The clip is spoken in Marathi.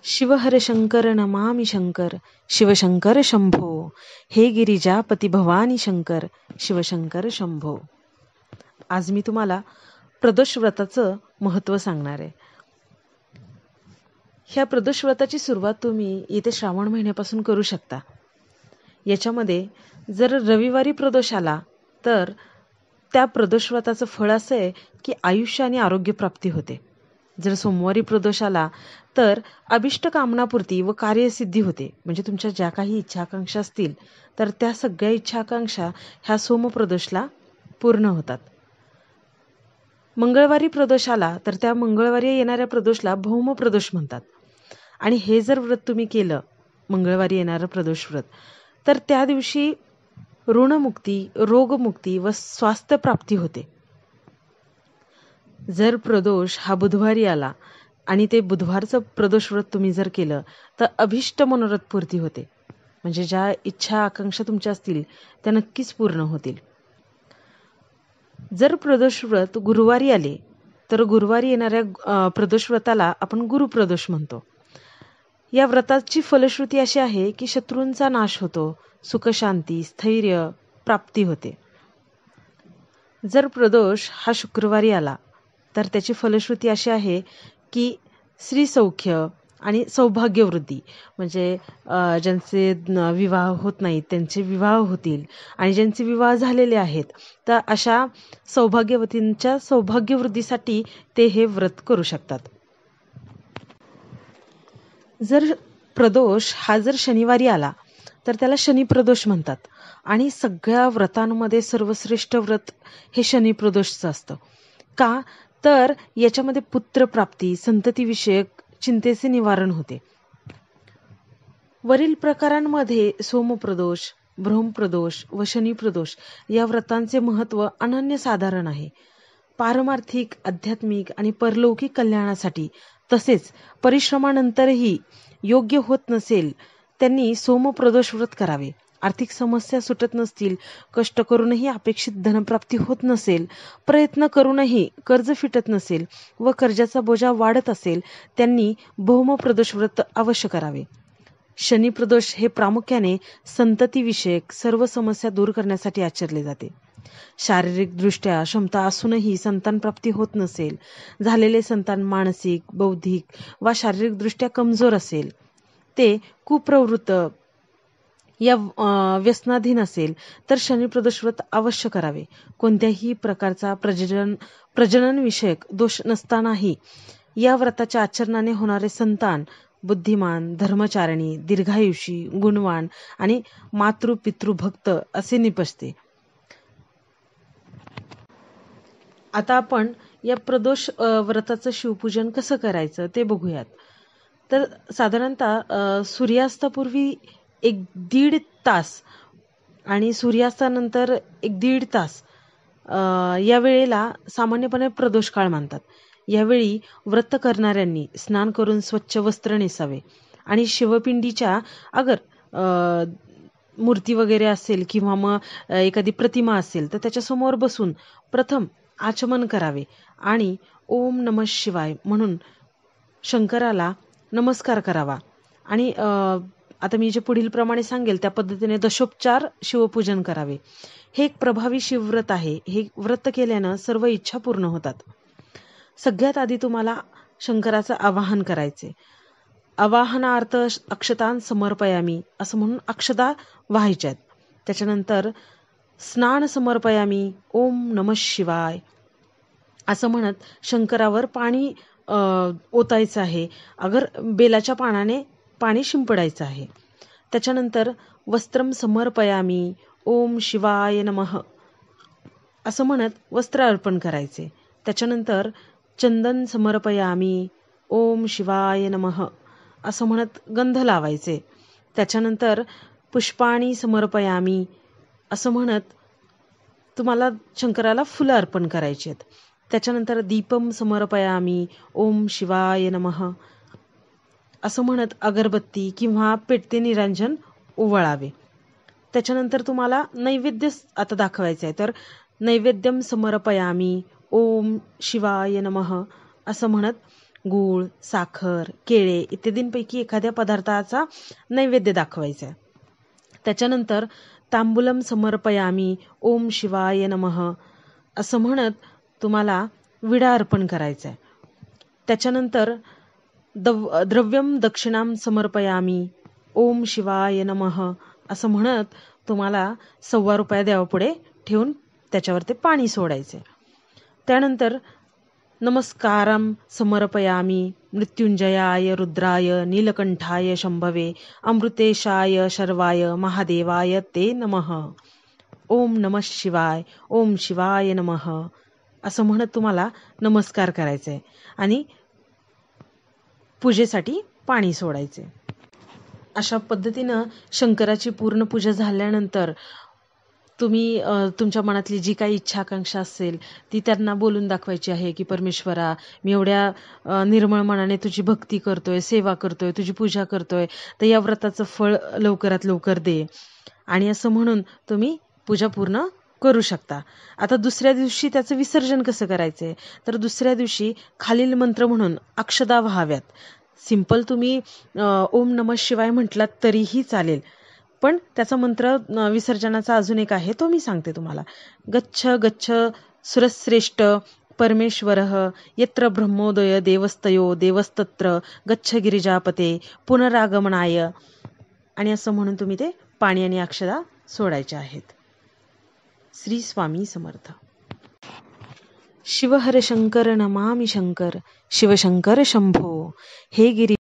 शिवहर शंकर नमामि शंकर, शिवशंकर शंभो. हे गिरिजापती भवानी शंकर, शिवशंकर शंभो. आज मी तुम्हाला प्रदोष व्रताचं महत्त्व सांगणार आहे. ह्या प्रदोष व्रताची सुरुवात तुम्ही येथे श्रावण महिन्यापासून करू शकता. याच्यामध्ये जर रविवारी प्रदोष आला तर त्या प्रदोष व्रताचं फळ असं आहे की आयुष्य आणि आरोग्य प्राप्ती होते. जर सोमवारी प्रदोष आला तर अभिष्ट कामनापूर्ती व कार्यसिद्धी होते. म्हणजे तुमच्या ज्या काही इच्छाकांक्षा असतील तर त्या सगळ्या इच्छाकांक्षा ह्या सोमप्रदोषला पूर्ण होतात. मंगळवारी प्रदोष आला तर त्या मंगळवारी येणाऱ्या प्रदोषला भौम प्रदोष म्हणतात. आणि हे जर व्रत तुम्ही केलं, मंगळवारी येणारं प्रदोष व्रत, तर त्या दिवशी ऋणमुक्ती, रोगमुक्ती व स्वास्थ्य प्राप्ती होते. जर प्रदोष हा बुधवारी आला आणि ते बुधवारचं प्रदोष व्रत तुम्ही जर केलं तर अभिष्ट मनोरथ पूर्ती होते. म्हणजे ज्या इच्छा आकांक्षा तुमच्या असतील त्या नक्कीच पूर्ण होतील. जर प्रदोष व्रत गुरुवारी आले तर गुरुवारी येणाऱ्या प्रदोष व्रताला आपण गुरुप्रदोष म्हणतो. या व्रताची फलश्रुती अशी आहे की शत्रूंचा नाश होतो, सुखशांती, स्थैर्य प्राप्ती होते. जर प्रदोष हा शुक्रवारी आला तर त्याची फलश्रुती अशी आहे की स्त्री सौख्य आणि सौभाग्यवृद्धी. म्हणजे ज्यांचे विवाह होत नाहीत त्यांचे विवाह होतील, आणि ज्यांचे विवाह झालेले आहेत तर अशा सौभाग्यवतींच्या सौभाग्यवृद्धीसाठी ते हे व्रत करू शकतात. जर प्रदोष हा जर शनिवारी आला तर त्याला शनिप्रदोष म्हणतात. आणि सगळ्या व्रतांमध्ये सर्वश्रेष्ठ व्रत हे शनिप्रदोषचं असतं. का तर याच्यामध्ये पुत्रप्राप्ती, संततीविषयक चिंतेचे निवारण होते. वरील प्रकारांमध्ये सोमप्रदोष, ब्रह्मप्रदोष व शनिप्रदोष या व्रतांचे महत्त्व अनन्यसाधारण आहे. पारमार्थिक, आध्यात्मिक आणि परलौकिक कल्याणासाठी तसेच परिश्रमानंतरही योग्य होत नसेल त्यांनी सोमप्रदोष व्रत करावे. आर्थिक समस्या सुटत नसतील, कष्ट करूनही अपेक्षित धनप्राप्ती होत नसेल, प्रयत्न करूनही कर्ज फिटत नसेल व कर्जाचा बोजा वाढत असेल त्यांनी भौमप्रदोष व्रत अवश्य करावे. शनिप्रदोष हे प्रामुख्याने संततीविषयक सर्व समस्या दूर करण्यासाठी आचरले जाते. शारीरिकदृष्ट्या क्षमता असूनही संतानप्राप्ती होत नसेल, झालेले संतान मानसिक, बौद्धिक वा शारीरिकदृष्ट्या कमजोर असेल, ते कुप्रवृत्त या व्यसनाधीन असेल तर शनिप्रदोष व्रत अवश्य करावे. कोणत्याही प्रकारचा प्रजनन विषयक दोष नसतानाही या व्रताच्या आचरणाने होणारे संतान बुद्धिमान, धर्मचारिणी, दीर्घायुषी, गुणवान आणि मातृपितृभक्त असे निपजते. आता आपण या प्रदोष व्रताचं शिवपूजन कसं करायचं ते बघूयात. तर साधारणतः सूर्यास्तापूर्वी 1-1.5 तास आणि सूर्यास्तानंतर 1-1.5 तास या वेळेला सामान्यपणे प्रदोष काळ मानतात. यावेळी व्रत करणाऱ्यांनी स्नान करून स्वच्छ वस्त्र नेसावे आणि शिवपिंडीच्या अगर मूर्ती वगैरे असेल किंवा मग एखादी प्रतिमा असेल तर त्याच्यासमोर बसून प्रथम आचमन करावे आणि ओम नमः शिवाय म्हणून शंकराला नमस्कार करावा. आणि आता मी जे पुढील प्रमाणे सांगेल त्या पद्धतीने दशोपचार शिवपूजन करावे. हे एक प्रभावी शिवव्रत आहे. हे व्रत केल्यानं सर्व इच्छा पूर्ण होतात. सगळ्यात आधी तुम्हाला शंकराचं आवाहन करायचे. आवाहनार्थ अक्षतान समर्पयामी असं म्हणून अक्षता व्हायच्यात. त्याच्यानंतर स्नान समर्पयामी ओम नमः शिवाय असं म्हणत शंकरावर पाणी ओतायचं आहे. अगर बेलाच्या पानाने पाणी शिंपडायचं आहे. त्याच्यानंतर वस्त्रम समर्पयामी ओम शिवाय नमः असं म्हणत वस्त्र अर्पण करायचे. त्याच्यानंतर चंदन समर्पयामी ओम शिवाय नमः असं म्हणत गंध लावायचे. त्याच्यानंतर पुष्पाणी समर्पयामी असं म्हणत तुम्हाला शंकराला फुलं अर्पण करायची आहेत. त्याच्यानंतर दीपम समर्पयामी ओम शिवाय नमः असं म्हणत अगरबत्ती किंवा पेटते निरांजन ओवाळावे. त्याच्यानंतर तुम्हाला नैवेद्य आता दाखवायचं आहे. तर नैवेद्यम समर्पयामी ओम शिवाय नमः असं म्हणत गूळ, साखर, केळे इत्यादींपैकी एखाद्या पदार्थाचा नैवेद्य दाखवायचा आहे. त्याच्यानंतर तांबूलम समर्पयामी, ओम शिवाय नमः असं म्हणत तुम्हाला विडा अर्पण करायचा आहे. त्याच्यानंतर द्रव्यम दक्षिणाम समर्पयामी, ओम शिवाय नमः असं म्हणत तुम्हाला ₹1.25 देवापुढे ठेवून त्याच्यावर ते पाणी सोडायचे. त्यानंतर नमस्कारम समर्पयामी मृत्युंजयाय रुद्राय नीलकंठाय शंभवे अमृतेशाय शर्वाय महादेवाय ते नमः, ओम नमः शिवाय, ओम शिवाय नमः असं म्हणत तुम्हाला नमस्कार करायचे आणि पूजेसाठी पाणी सोडायचे. अशा पद्धतीनं शंकराची पूर्ण पूजा झाल्यानंतर तुम्ही तुमच्या मनातली जी काही इच्छा आकांक्षा असेल ती त्यांना बोलून दाखवायची आहे की परमेश्वरा, मी एवढ्या निर्मळ मनाने तुझी भक्ती करतोय, सेवा करतोय, तुझी पूजा करतोय, तर या व्रताचं फळ लवकरात लवकर दे. आणि असं म्हणून तुम्ही पूजा पूर्ण करू शकता. आता दुसऱ्या दिवशी त्याचं विसर्जन कसं करायचंय, तर दुसऱ्या दिवशी खालील मंत्र म्हणून अक्षदा व्हाव्यात. सिंपल तुम्ही ओम नमः शिवाय म्हटलात तरीही चालेल, पण त्याचा मंत्र विसर्जनाचा अजून एक आहे, तो मी सांगते तुम्हाला. गच्छ गच्छ सुरश्रेष्ठ परमेश्वरः यत्र ब्रह्मोदय देवस्तयो देवस्तत्र गच्छ गिरिजापते पुनरागमनाय. आणि असं म्हणून तुम्ही ते पाणी आणि अक्षदा सोडायच्या आहेत. श्री स्वामी समर्थ. शिवहर शंकर नमामि शंकर, शिवशंकर शंभो. हे गिरी